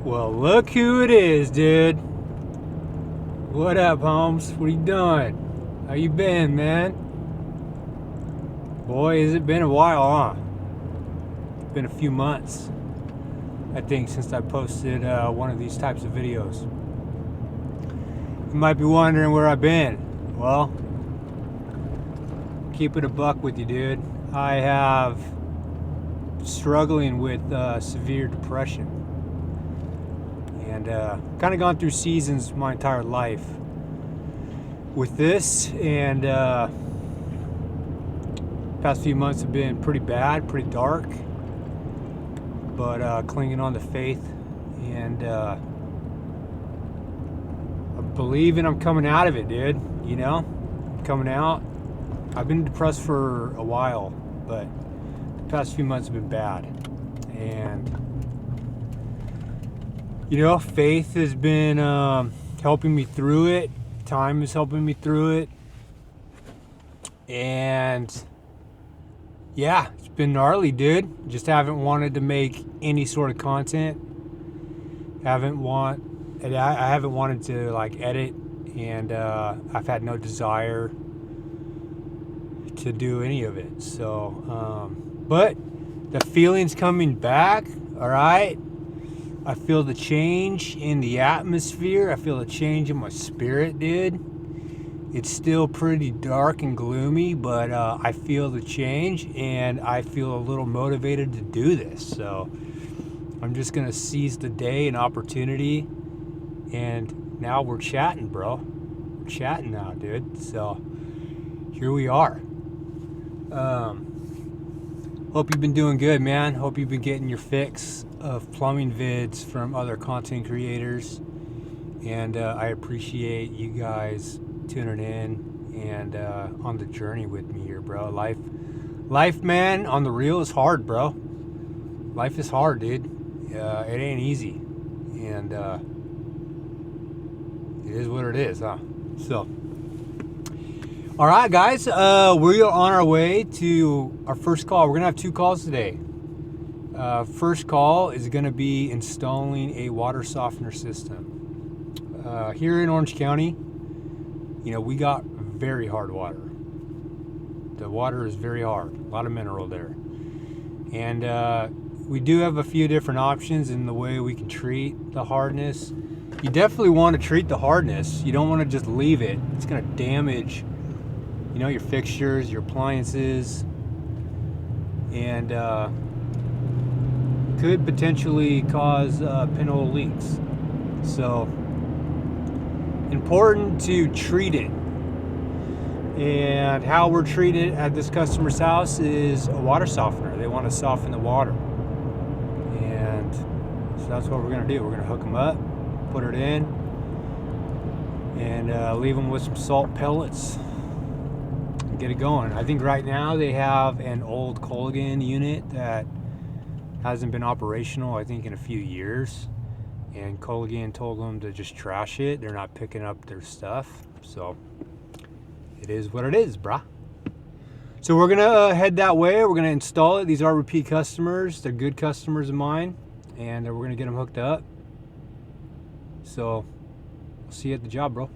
Well, look who it is, dude. What up, Holmes? What are you doing? How you been, man? Boy, has it been a while, huh? It's been a few months, I think, since I posted one of these types of videos. You might be wondering where I've been. Well, keep it a buck with you, dude. I have struggling with severe depression. And kind of gone through seasons my entire life with this, and past few months have been pretty bad, pretty dark, but clinging on to faith, and I'm believing I'm coming out of it, dude. You know, I'm coming out. I've been depressed for a while, but the past few months have been bad, and you know, faith has been helping me through it. Time is helping me through it. And yeah, it's been gnarly, dude. Just haven't wanted to make any sort of content. I haven't wanted to like edit, and I've had no desire to do any of it. So, but the feeling's coming back, all right? I feel the change in the atmosphere. I feel the change in my spirit, dude. It's still pretty dark and gloomy, but I feel the change, and I feel a little motivated to do this. So I'm just going to seize the day and opportunity. And now we're chatting, bro. We're chatting now, dude. So here we are. Hope you've been doing good, man. Hope you've been getting your fix of plumbing vids from other content creators, and I appreciate you guys tuning in and on the journey with me here, bro. Life, man, on the real is hard, bro. Life is hard, dude. It ain't easy, and it is what it is, huh? So, all right, guys, we are on our way to our first call. We're gonna have 2 calls today. First call is going to be installing a water softener system. Here in Orange County, you know, we got very hard water. The water is very hard, a lot of mineral there. And we do have a few different options in the way we can treat the hardness. You definitely want to treat the hardness. You don't want to just leave it. It's going to damage, you know, your fixtures, your appliances, and could potentially cause pinhole leaks. So important to treat it. And how we're treated at this customer's house is a water softener. They want to soften the water, and so that's what we're going to do. We're going to hook them up, put it in, and leave them with some salt pellets and get it going. I think right now they have an old Colgan unit that hasn't been operational, I think, in a few years, and Colgan told them to just trash it. They're not picking up their stuff, so it is what it is, brah. So we're gonna head that way. We're gonna install it. These are repeat customers. They're good customers of mine, and we're gonna get them hooked up. So I'll see you at the job, bro.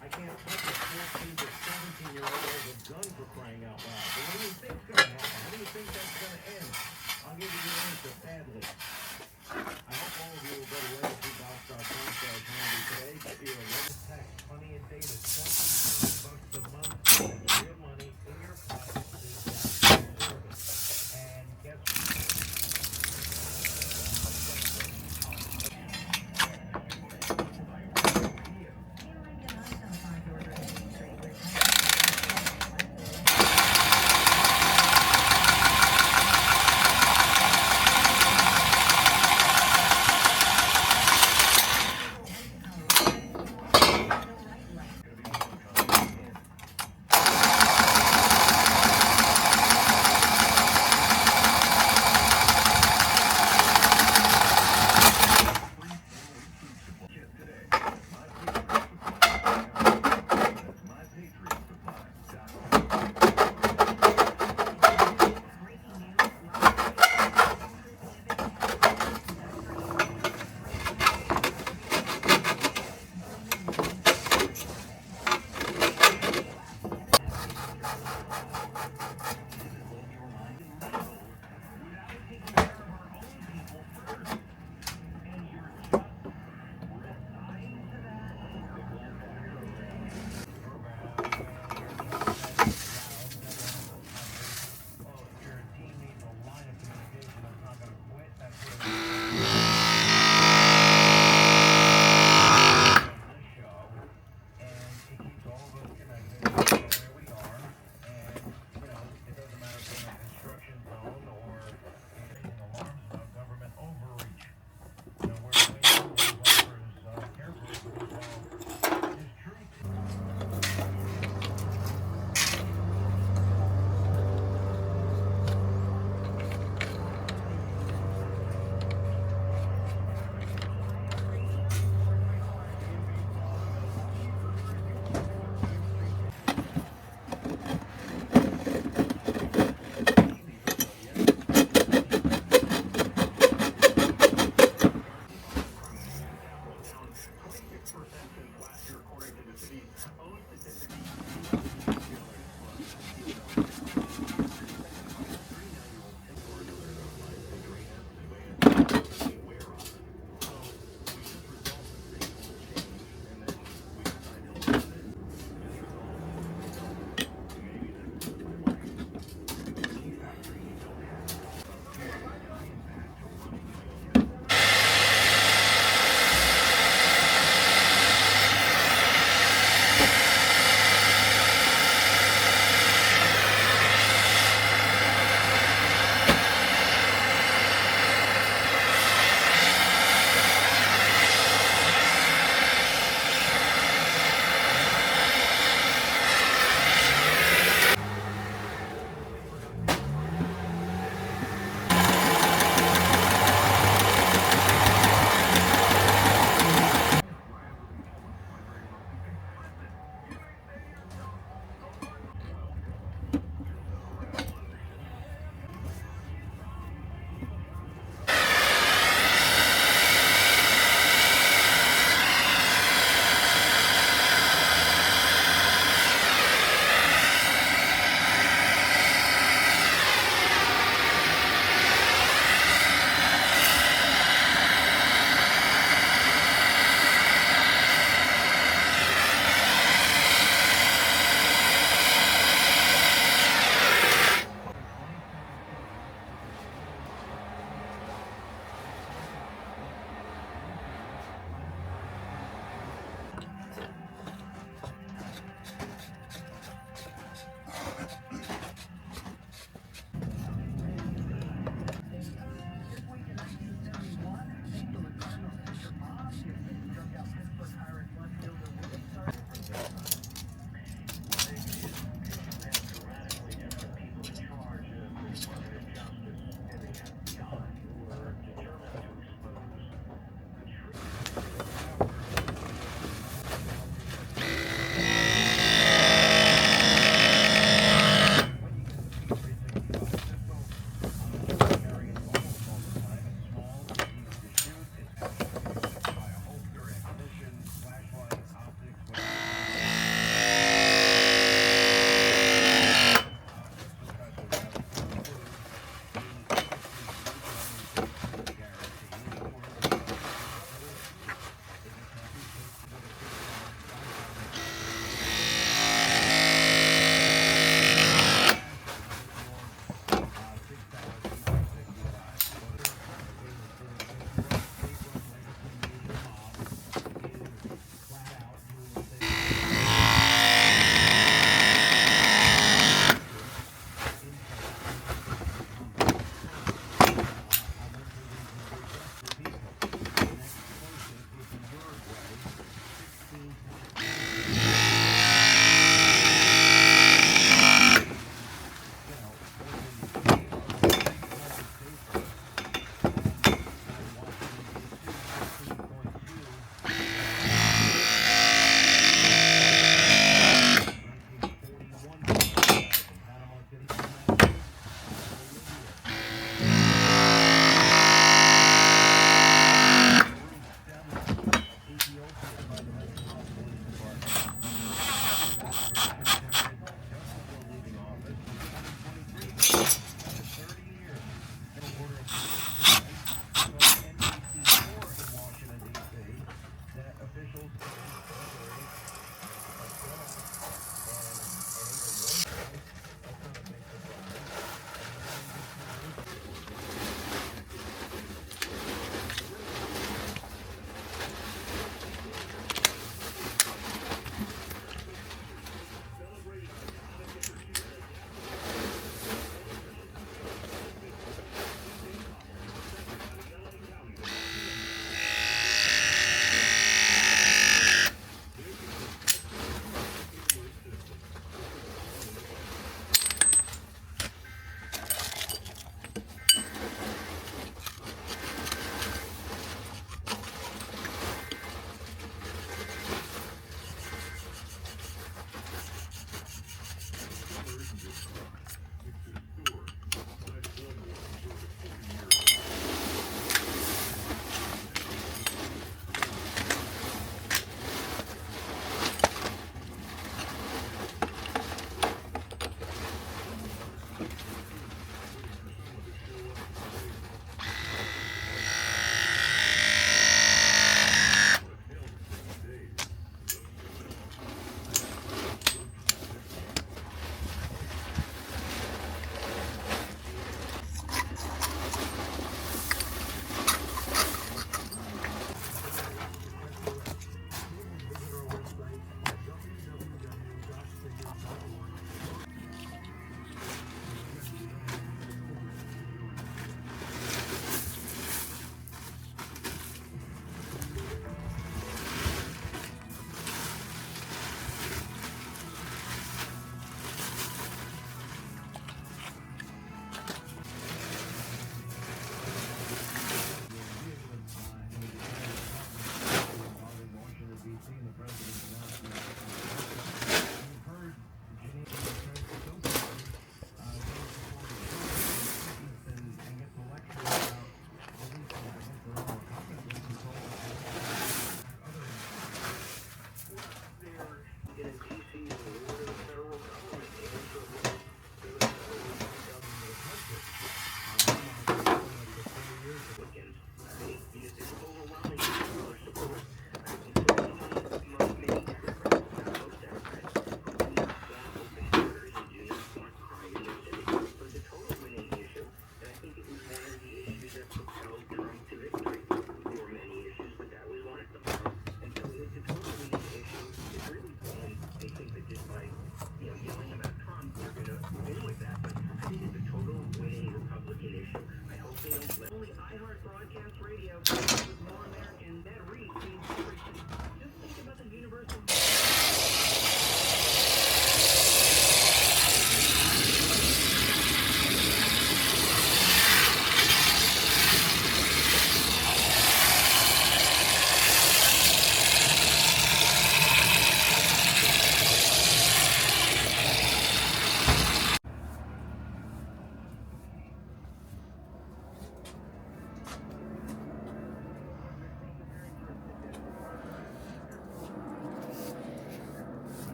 I can't touch a 14 to 17-year-old with a gun, for crying out loud.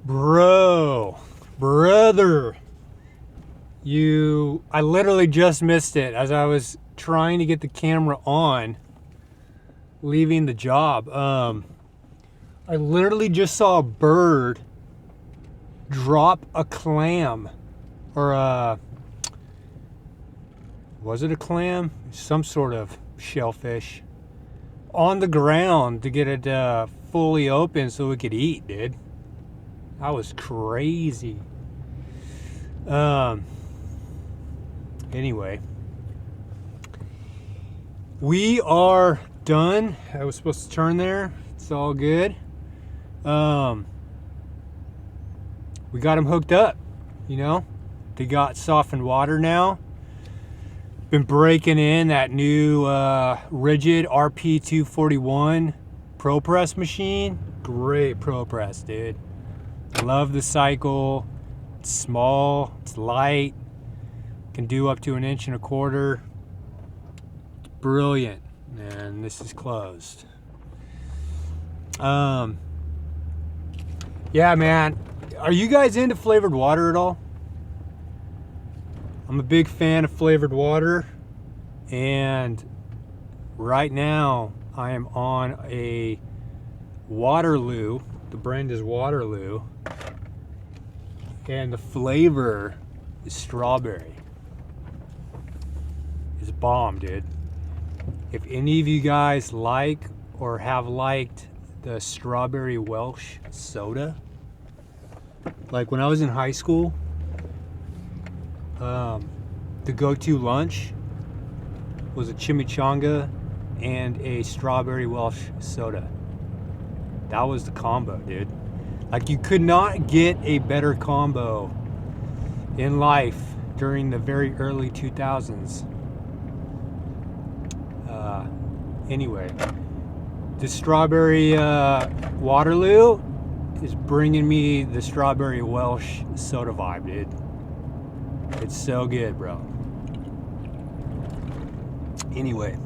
Bro, brother, I literally just missed it as I was trying to get the camera on, leaving the job. I literally just saw a bird drop a clam, or was it a clam? Some sort of shellfish on the ground to get it fully open so we could eat, dude. That was crazy. Anyway, we are done. I was supposed to turn there. It's all good. We got them hooked up, you know. They got softened water now. Been breaking in that new rigid RP241 Pro Press machine. Great Pro Press, dude. Love the cycle. It's small, it's light, can do up to 1.25 inches. It's brilliant. And this is closed. Yeah, man. Are you guys into flavored water at all? I'm a big fan of flavored water, and right now I am on a Waterloo. The brand is Waterloo, and the flavor is strawberry. It's bomb, dude. If any of you guys like or have liked the strawberry Welsh soda, like when I was in high school, the go-to lunch was a chimichanga and a strawberry Welsh soda. That was the combo, dude. Like, you could not get a better combo in life during the very early 2000s. Anyway, the strawberry Waterloo is bringing me the strawberry Welsh soda vibe, dude. It's so good, bro. Anyway,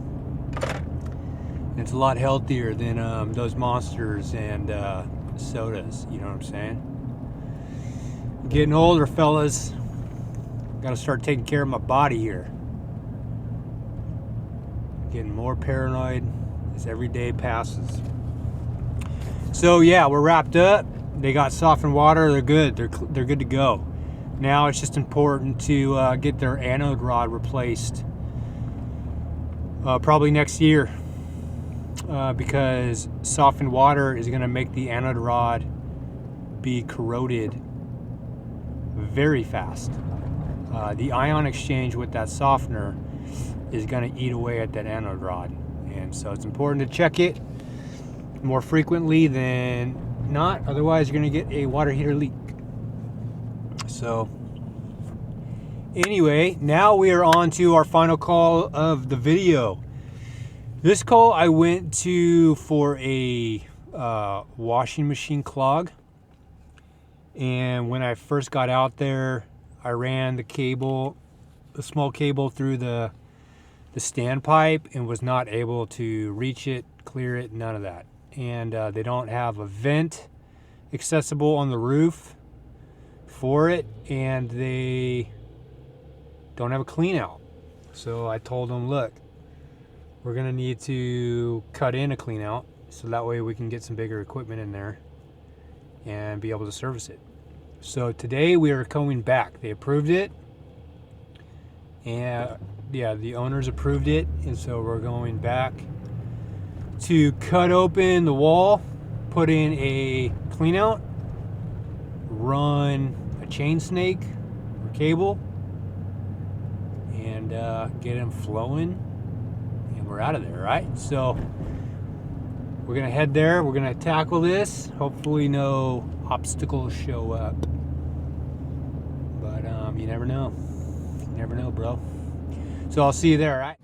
it's a lot healthier than those Monsters and sodas, you know what I'm saying? Getting older, fellas. Gotta start taking care of my body here. Getting more paranoid as every day passes. So yeah, we're wrapped up. They got softened water. They're good. They're good to go. Now it's just important to get their anode rod replaced. Probably next year, because softened water is going to make the anode rod be corroded very fast. The ion exchange with that softener is going to eat away at that anode rod, and so it's important to check it more frequently than not, otherwise you're going to get a water heater leak. So anyway, now we are on to our final call of the video. This call I went to for a washing machine clog, and when I first got out there, I ran the small cable through the standpipe and was not able to reach it, clear it, none of that. And they don't have a vent accessible on the roof for it, and they don't have a clean out. So I told them, look, we're gonna need to cut in a clean out so that way we can get some bigger equipment in there and be able to service it. So today we are going back. They approved it, and yeah, the owners approved it, and so we're going back to cut open the wall, put in a clean out, run a chain snake or cable, and get them flowing, and we're out of there, right? So we're gonna head there, we're gonna tackle this. Hopefully no obstacles show up, but you never know. You never know, bro. So I'll see you there, right?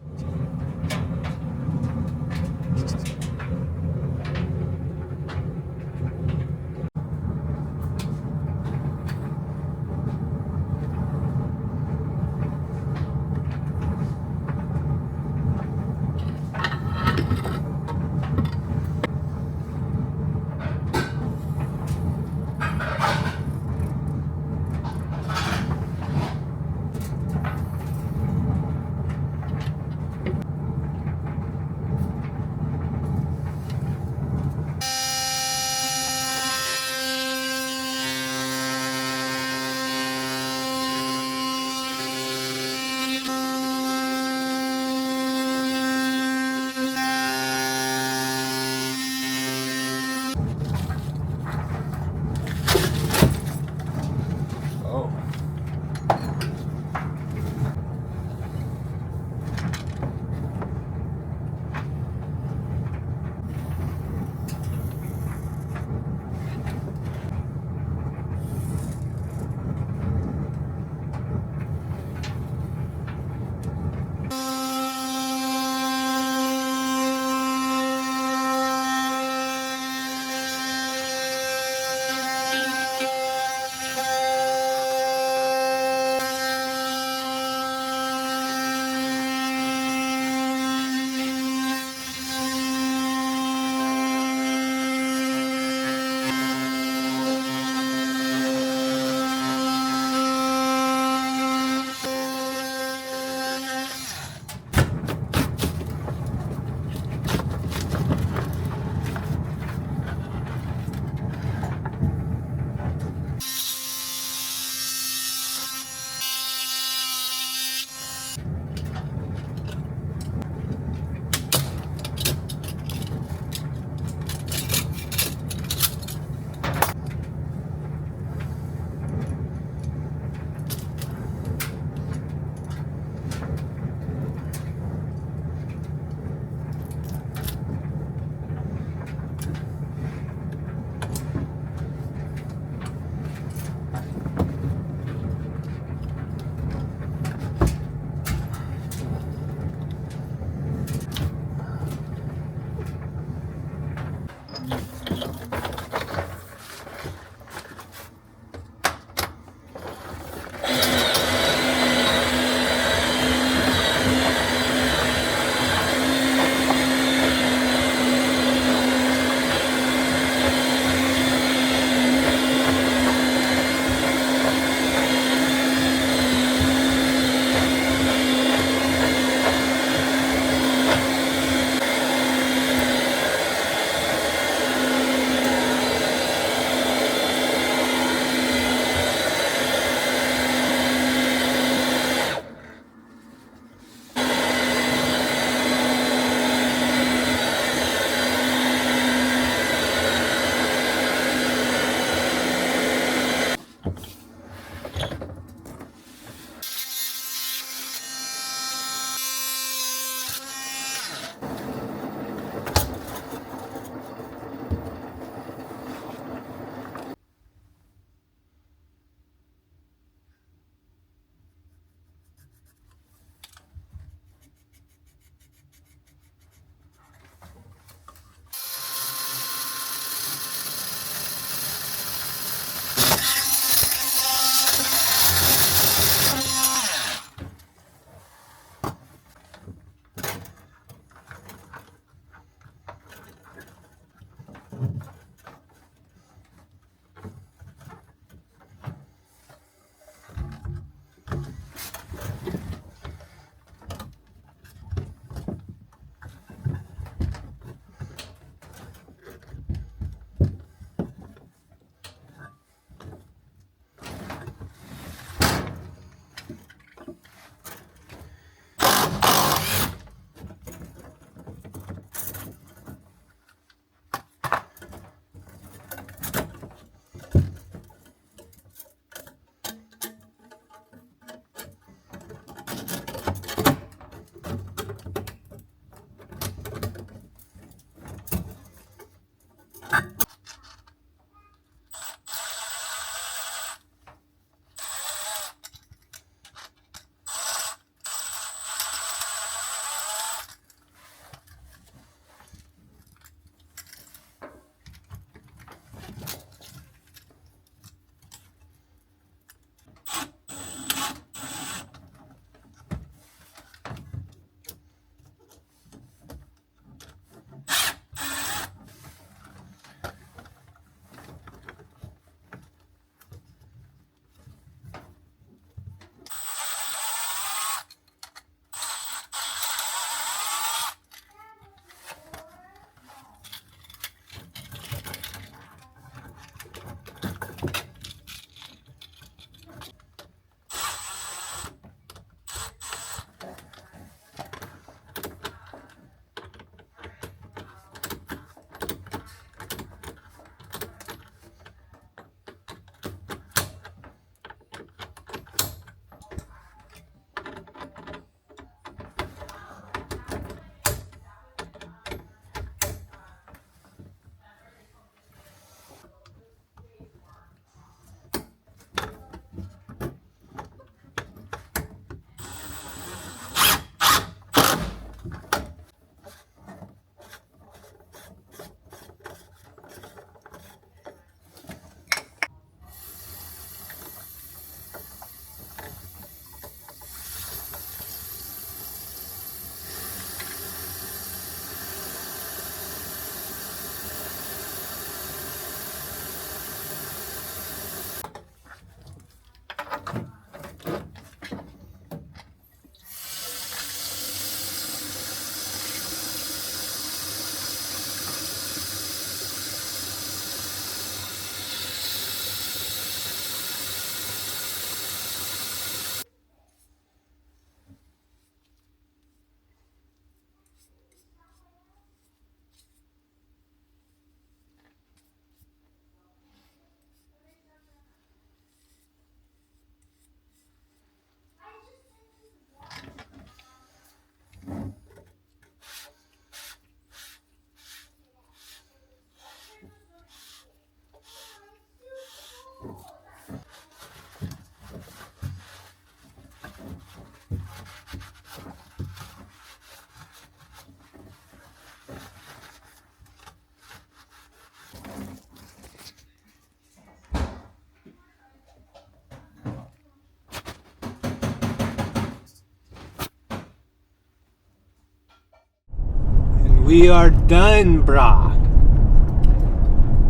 We are done, brah.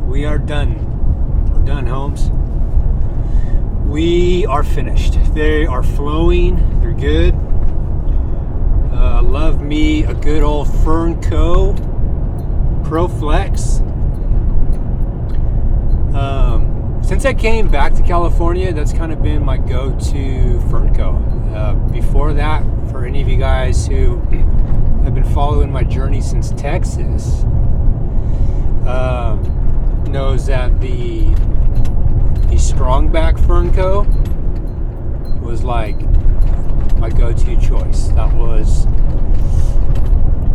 We are done. We're done, Holmes. We are finished. They are flowing. They're good. Love me a good old Fernco Pro Flex. Since I came back to California, that's kind of been my go-to Fernco. Before that, for any of you guys who have been following my journey since Texas, knows that the Strongback Fernco was like my go-to choice. That was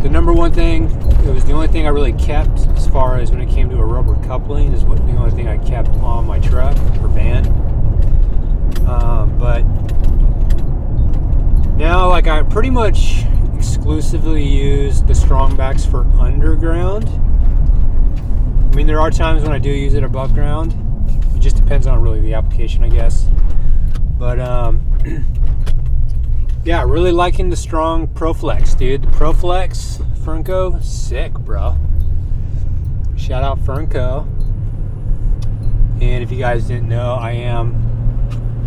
the number one thing. It was the only thing I really kept as far as when it came to a rubber coupling. Is the only thing I kept on my truck or van. But now, like, I pretty much exclusively use the Strongbacks for underground. I mean, there are times when I do use it above ground. It just depends on really the application, I guess. But yeah, really liking the Strong ProFlex, dude. The ProFlex Fernco, sick, bro. Shout out Fernco. And if you guys didn't know, I am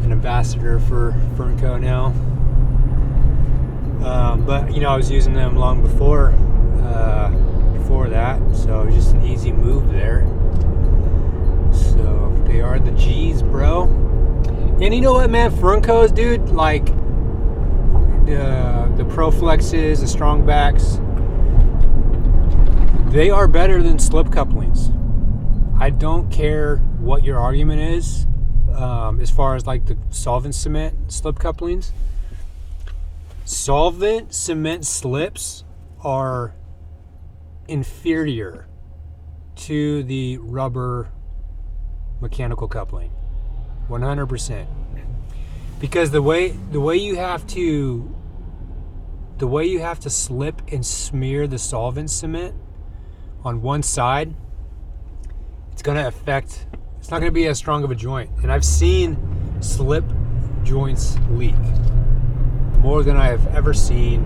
an ambassador for Fernco now. But you know, I was using them long before that, so it was just an easy move there. So they are the G's, bro. And you know what, man? Ferncos, dude, like the ProFlexes, the Strongbacks, they are better than slip couplings. I don't care what your argument is, as far as like the solvent cement slip couplings. Solvent cement slips are inferior to the rubber mechanical coupling, 100%. Because the way you have to slip and smear the solvent cement on one side, it's going to affect, it's not going to be as strong of a joint. And I've seen slip joints leak more than I have ever seen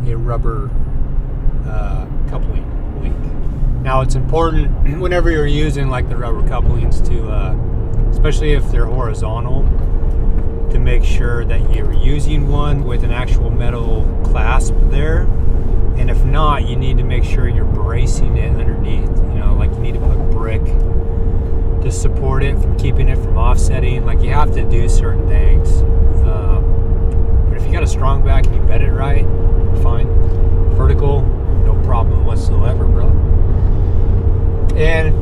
a rubber coupling leak. Now, it's important whenever you're using like the rubber couplings to, especially if they're horizontal, to make sure that you're using one with an actual metal clasp there. And if not, you need to make sure you're bracing it underneath. You know, like you need to put brick to support it from keeping it from offsetting. Like, you have to do certain things. But if you got a strong back and you bed it right, fine. Vertical, no problem whatsoever, bro. And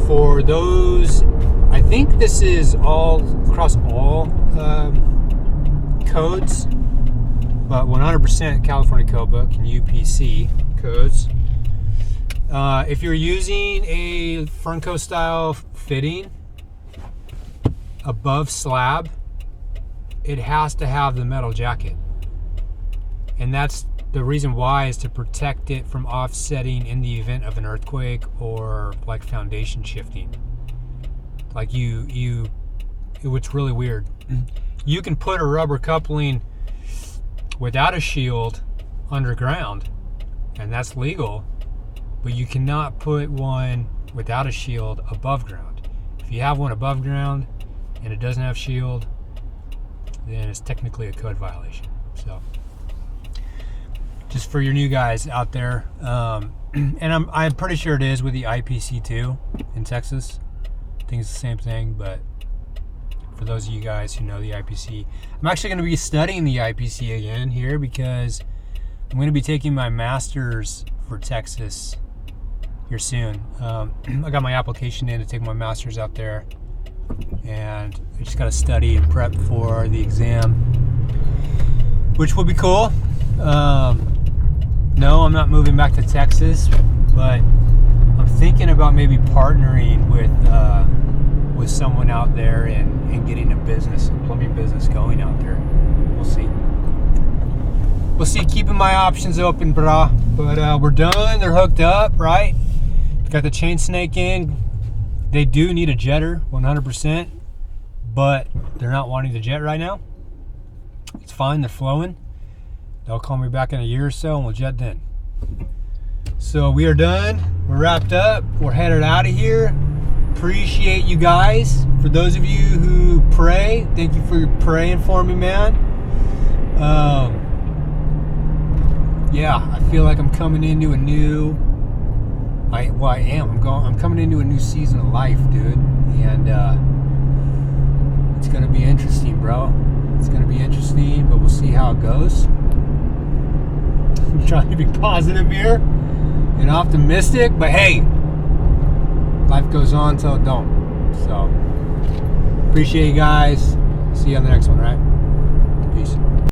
for those, I think this is all across all codes, but 100% California Code Book and UPC codes. If you're using a Fernco style fitting above slab, it has to have the metal jacket. And that's the reason why, is to protect it from offsetting in the event of an earthquake or like foundation shifting. Like it's really weird. You can put a rubber coupling without a shield underground, and that's legal, but you cannot put one without a shield above ground. If you have one above ground and it doesn't have shield, then it's technically a code violation. So just for your new guys out there, and I'm pretty sure it is with the IPC too in Texas. I think it's the same thing, but for those of you guys who know the IPC, I'm actually going to be studying the IPC again here, because I'm going to be taking my master's for Texas here soon. I got my application in to take my master's out there, and I just got to study and prep for the exam, which will be cool. No, I'm not moving back to Texas, but I'm thinking about maybe partnering with someone out there and getting a plumbing business going out there. We'll see. Keeping my options open, brah. But we're done. They're hooked up, right? Got the chain snake in. They do need a jetter, 100%, but they're not wanting to jet right now. It's fine. They're flowing. They'll call me back in a year or so, and we'll jet then. So we are done. We're wrapped up. We're headed out of here. Appreciate you guys. For those of you who pray, thank you for praying for me, man. Yeah, I feel like I'm coming into a new. I am. I'm coming into a new season of life, dude, and it's gonna be interesting, bro. It's gonna be interesting, but we'll see how it goes. I'm trying to be positive here and optimistic, but hey, life goes on till it don't. So, appreciate you guys. See you on the next one, right? Peace.